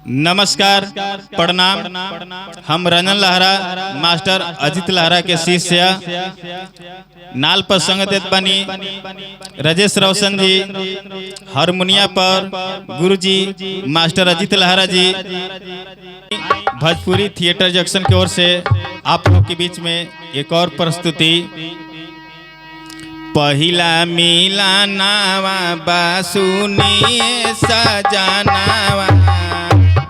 नमस्कार, प्रणाम। हम रंजन लहरा मास्टर अजित लहरा के शिष्य नाल पर संग देत बानी राजेश रोशन जी, हारमोनिया पर गुरुजी मास्टर अजित लहरा जी। भोजपुरी थिएटर जंक्शन की ओर से आप लोग के बीच में एक और प्रस्तुति। पहिला मिलानावा बासुनिए सजानावा,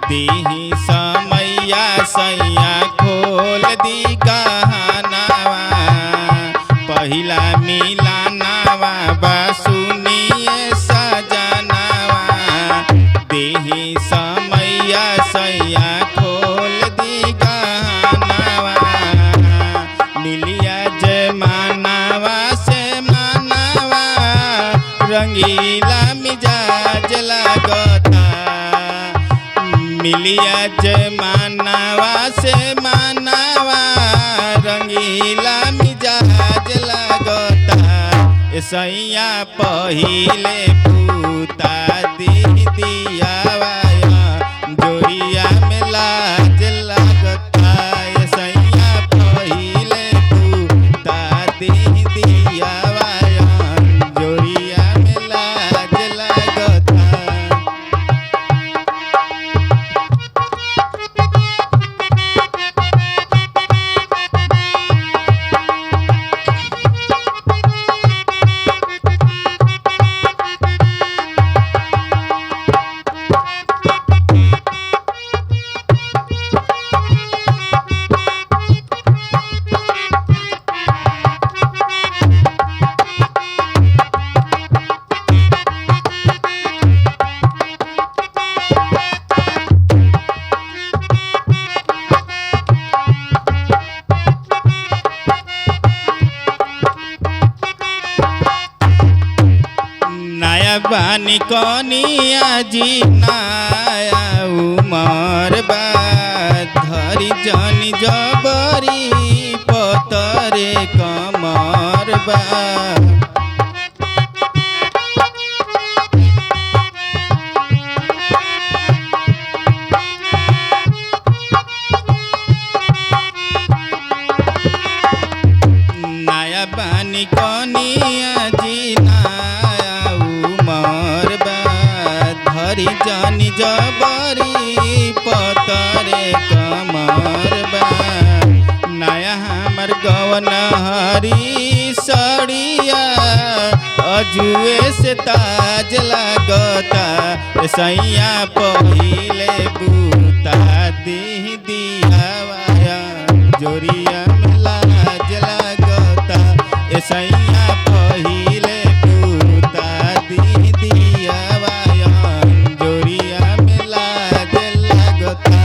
देही समैया सैया खोल दी कहानावा। पहिला मिलानावा बासुनिए सजानावा, देही समैया सैया खोल दी कहानावा। मिलिया जमानावा से मानावा, रंगीला मिजाज लागता। मिलिया जमानावा से मानावा, रंगीला मिजाज लागता। सैया पहिले पूता दी दियावा, जोरिया में लाज लागता। सैया पहिले पूता दी दियावा, जोरिया में लाज लागता। बानी कनिया जी नया उमर बा, धरी जनी जबरी पतरे कमर बा। नया बानी कनिया जी धरी जानी जबरी पतरे कमर बा। नया हमर गवन हरी सड़िया, अजुए से ताज लागता। सैया पहिले बूता दी दियावा, जोरिया में लाज लागता। सैया पहिले बूता दी दियावा, जोरिया में लाज लागता।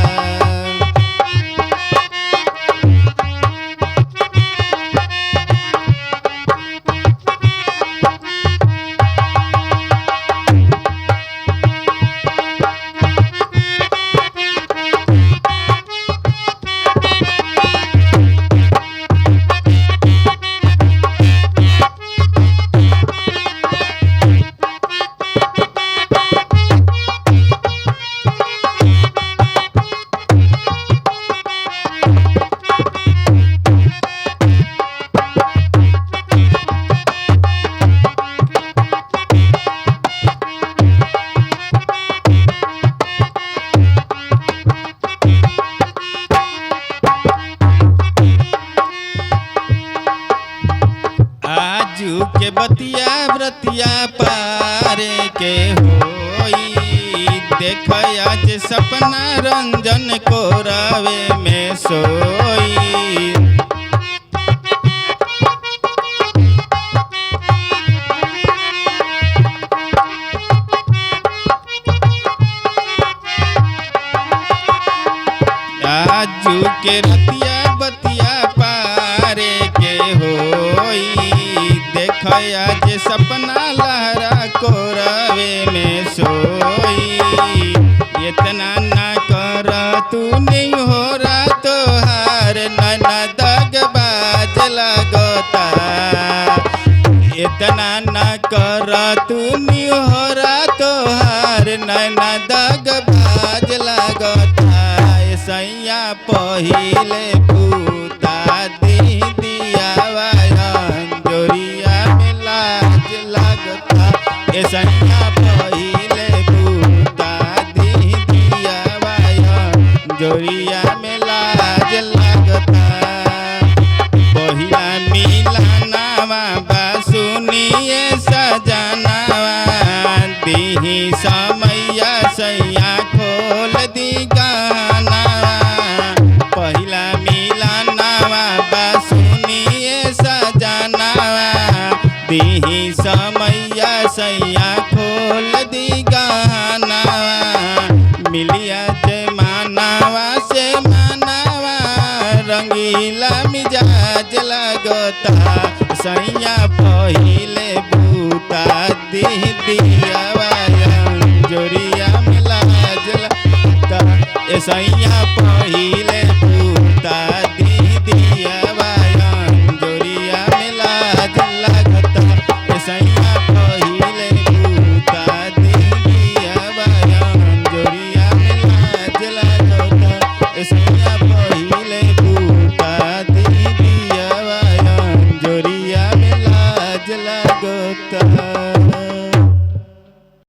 आजू के बतिया व्रतिया पारे के होई, देख आज सपना रंजन को रवे में सोई। आजू के रतिया बतिया पारे के होई, देख आज सपना लहरा को रवे में सोई। इतना ना कर तू नहीं हो रहा तो हार नैना दगबाज लगता। इतना ना कर तू नहीं हो रहा तो हार नैना दगबाज मिजाज लगता सैया पहिले पूता दी दिया जोरिया में लाज लगता सैया पहिले पूता दी दिया जोरिया में लाज लगता पहिला मिलनवा बासुनिए सजनवा दीही समैया सैया खोल दी गाना पहिला मिलनवा बासुनिए सजनवा दीही समैया सैया खोल दी गाना मिलिया मानवा से मानवा रंगीला मिजाज लगता सैया पहिले बूता दी दिया जोरिया में लाज लगता सैया पहिले